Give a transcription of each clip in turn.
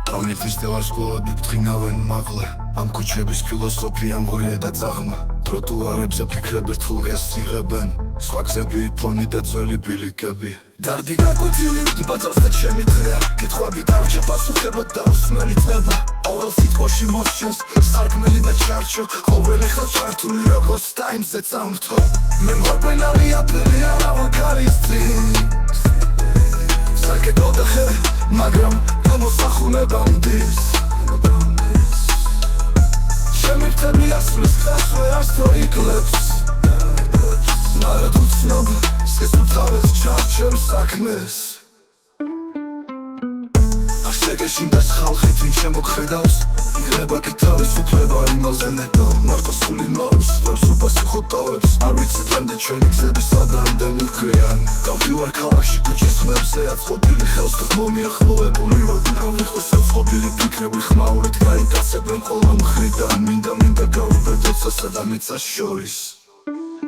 Ամենից դեպաշկոդի բթինավեն մաղլը Am կուչեբիս ֆիլոսոփիան որ հետա ծաղմը Տրոտուարებზე փիքրեբեր թուղես սիրեբեն Սվակզեբի պոնի դեծվելի բիլիկեբի Դարդիգակոթիլի բացաստ չեմի դրյա Կիթխուաբի դարչը պասուք է բտարուսմելի ծեբա Ավելսիտ կոշի մոսչենս Սարկմելի դա չարչը Հովրել է խաչարտուլի ռոգոստայն զեցամրթո Մեմ հորպեն արի ապելի արավակարիստին Սարկ է գոդախ է Მაგრამ გამოსახულე ბანდის შემირთები ასვლის ხას ვერას თო იკლებს ნარადულ ცნობ სესუთავეს ჩარჩემ საქმეს აღშეგეშინ და ხალხი თვინ შემოგხედავს იღება კითავის უფლება იმალზე ნეტო მარტოსული ნორს ვერს უპასი ხუტავებს არ ვიცი დღემდე ჩვენი გზები სადამდე მიქრიან გავდივარ ქალაქში კუჩის ხმებზე აწყობილი ხელს მომიახლოვებული ვარ გამიხოს აწყობილი ფიქრები ხმაურით გაიტაცებენ ყველა მხრიდან მინდა გავუბედოთ სასადამიცას შორის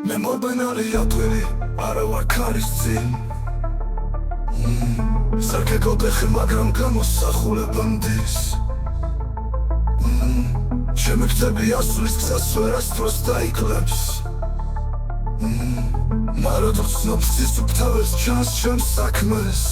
მე მორბენარი ატვერი არა ვარ ქარის წინ Սարկ է գոտեխի մագրամ გამოსახულე բանդիս Չեմիքտեբի ասուլիս կսաս վերաս պրոստա իքլեպս Մարոդող սնոպսիս ու պտավես չանս չեմ սակմես